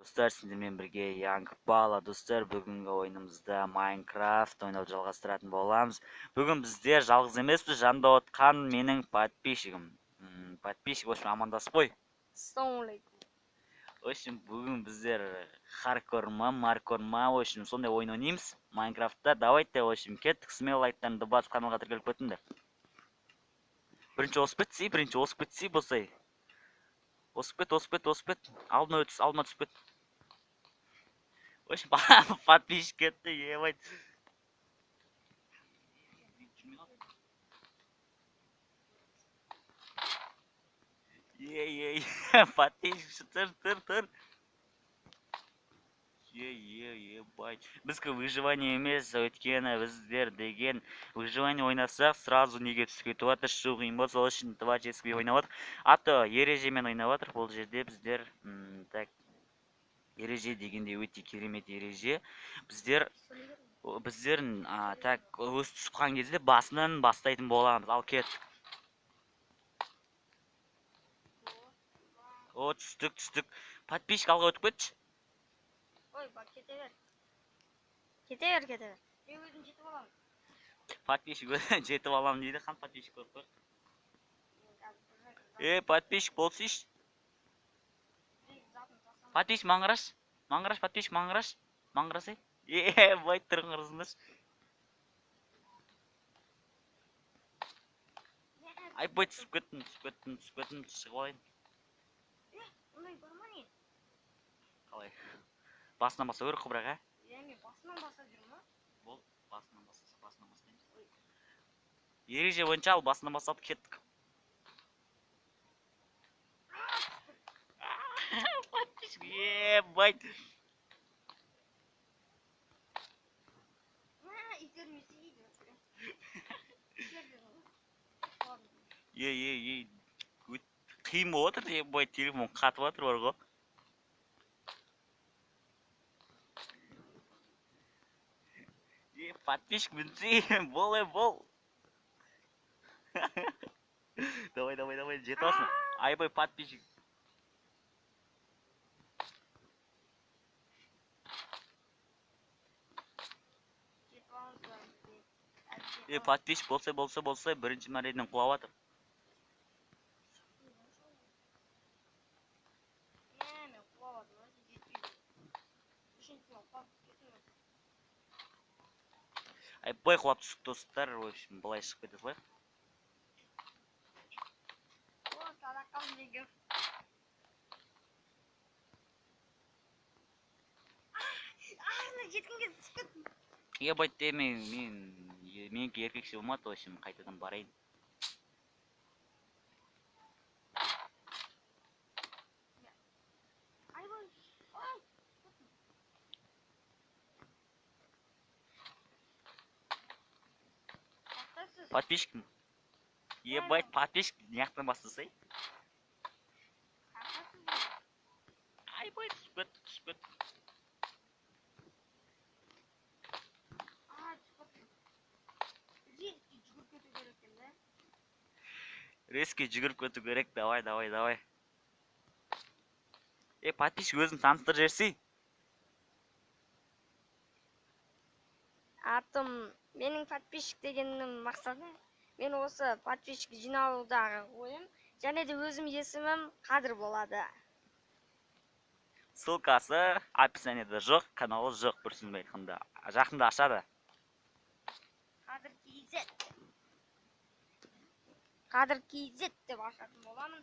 Достар, сіздермен бірге Young Bala достар, бүгінгі ойынымызда Minecraft ойнауды жалғастыратын боламыз. Бүгін біздер жалғыз емеспіз, жанымда отқан менің подписчигім. Подписчик, в общем, амандасып қой. Ассалаумалейкум. В общем, бүгін біздер хардкорма, в общем, сондай ойын ойнаймыз Майнкрафтта. Давайте, в общем, кеттік, смело лайктарыңды басып каналға тіркеліп кетіңдер. Бірінші осып кетсей болсай. Осып кет. Алдыма түсіп кет. В общем, подписчик кетті, ебать. Ей, подписчик, тұр. Ебать. Біздікі выживание емес, өйткені біздер деген выживание ойнасақ, сразу неге түсіп кетіп жатыр, шығу қиын болды, сол үшін 2 ческіге ойнап жатыр. Аты ережемен ойнап жатыр, бұл жерде біздер, так, ереже дегенде өте керемет ереже. Біздер так өз түсіп қалған кезде басынан бастайтын боламыз. Ал кеттік. О, түстік. Подписчик алға өтіп кетші. Ой, бак, кете бер. Мен өзім жетіп аламын. Подписчик жетіп аламын дейді. Қан подписчик көріп қой. Подписчик болсайшы. Подписчик маңыраш, подписчик маңырасай. Бай тұрғын ұрысындаш. Ай, бай түсіп кеттім, шығып алайын. Ондай бар ма не? Қалай? Басынан баса өрік құбырақ, ә? Мен басынан баса жүрмін ма? Бол, басынан бастаймыз. Ереже бойынша ал басынан басып кеттік. Подписчик, бай. İzlermesi iyiydi. Қиын болып отыр, бай телефон қатып отыр бар ғой. Подписчик мінсей, бол. Давай, жетіп алсын. Айбай подписчик. Подписчик болса, бірінші мәреден құлап атыр. Айбай құлап түсік достар, в общем, былай шығып кете салайық. О, садақам деген. Ағына жеткім келді, түсіп кеттім. Ебать, менікі еркекше болмады, в общем, қайтадан барайын. Подписчик. Ебать, подписчик неяқтан бастасай. Айбай, түсіп кет. Резко жүгіріп кету керек, давай. Подписчик өзін таныстыр жерсей. Атым, менің подписчик дегеннің мақсаты, мен осы подписчик жинаудағы ойым, және де өзім есімім Қадыр болады. Ссылкасы описаниеда жоқ, каналы жоқ, бір сөзбен айтқанда. Жақында ашады. Қадыр KZ деп ашатын боламын.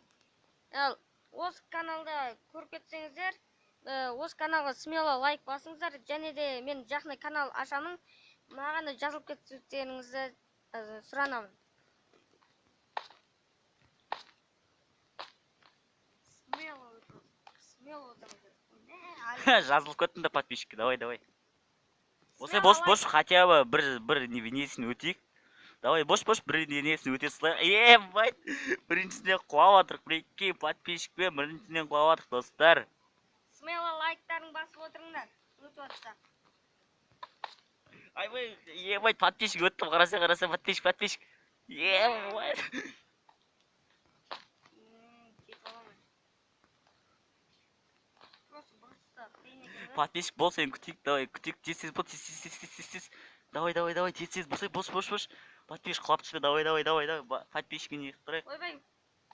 Осы каналда көріп кетсеңіздер, осы каналға смело лайк басыңыздар, және де мен жақында канал ашамын. Маған жазылып кетсеңіздеріңізді сұранамын. Смело Жазылып кеттім де подписчикке, давай. Осылай бош, хотя бы бір несін өтейік. Давай, бош, бір несін өте салайық. Ебать, біріншісіне құлап атырық, бірекке подписчикпен біріншісінен құлап атырық, достар. Смело лайктарын басып отырыңдар, өтіп атса. Айбай, ебать, подписчик өттім, қараса, подписчик. Ебать. подписчик бол, сен күтейік, давай, күтейік, тез бол, тез. Давай, тез, бос. Подписчик құлап түспе, давай, подписчикке не қылып тұрайық. Ойбай,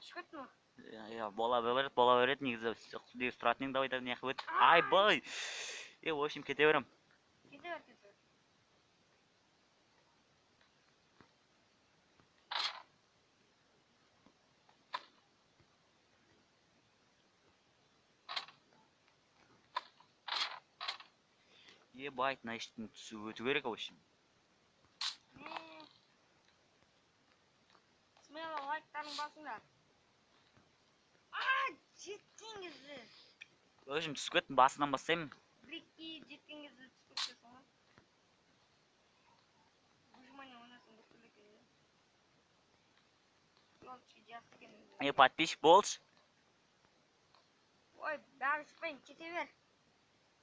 ішіп кеттім ғой. Ja, бола береді, негізі негізі тұратын ең, давай, не қылып еді. Айбай! В общем, кете берем. Кете бер. Ебать, значит, өту керек, в общем. Смело лайктарын басыңдар. Жеткен кезде. В общем, түсіп кеттім, басынан бастаймын. Брикки жеткен кезде түсіп кетесің ғой. Выжимание ойнасын бір түрлі екен. Елчи жақсы екен. Подписчик болшы. Ой, бәрі шықпайын, кете бер.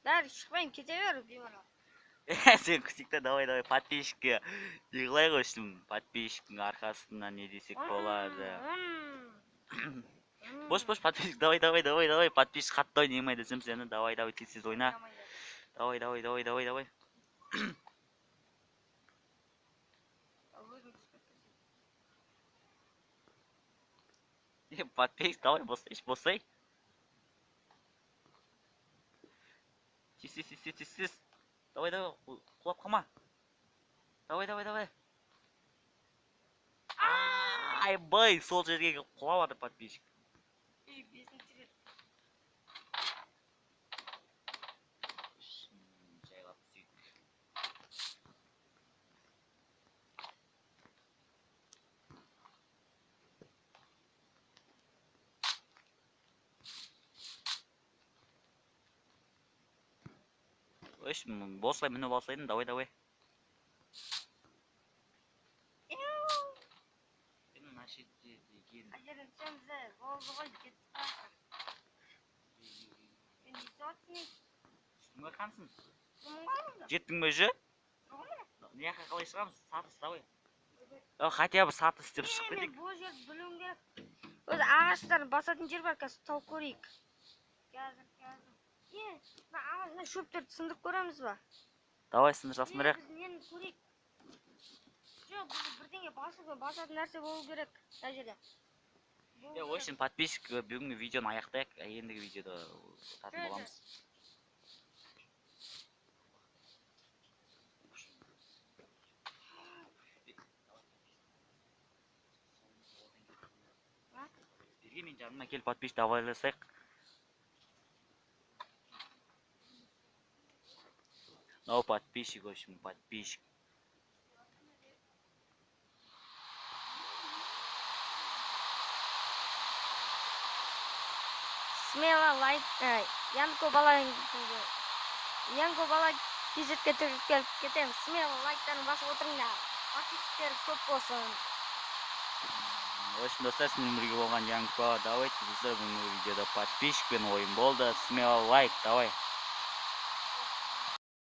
Беймара. Сен күтейікті, давай, подписчикке. Не қылайық, в общем, подписчиктің арқасынан не десек болады. Бош, подписчик, давай, подписчик қатты ойнамай десем сені, давай, тез ойна. Давай. Подписчик, давай, босай. Тез. Давай, құлап қалма. Давай. Айбай, сол жерге құлап ады подписчик. Бесінші рет. Жайлап сөйтіп. В общем, босылай мініп алсайдың, давай. Әжерін сензі, болды ғой, кетіп қақыр. Мен есі отсың? Үстіңге қансың? Сұмын ғой мұнда? Жеттің бе жө? Не яққа қалай шығамыз? Сатыс, давай. Хотя бы сатыс деп шығып кетейік. Мен бұл жерді білуім керек. Өзі ағаштарын басатын жер бар, қазір тауып көрейік. Қазір. Ағашына шөптерді сындырып көреміз ба? Давай, сындырсасын бірек. Біз нені көрейік? Жоқ, біз бірдеңе басатын нәрсе болу керек. Қай жерде? В общем, подписчик бүгінгі видеоны аяқтайық. Ендігі видеода татын боламыз. Мен жаныма келіп подписчик давайласайық. Подписчик, в общем, подписчик. Смело лайк, Янко бала кезетке түріп келіп кетеміз. Смело лайктарын басып отырыңдар. Подписчиктер көп болсын. В общем, достар, сіздің бірге болған Янко. Давайте, біздер бүгінгі видеода подписчикпен ойын болды. Смело лайк, давай.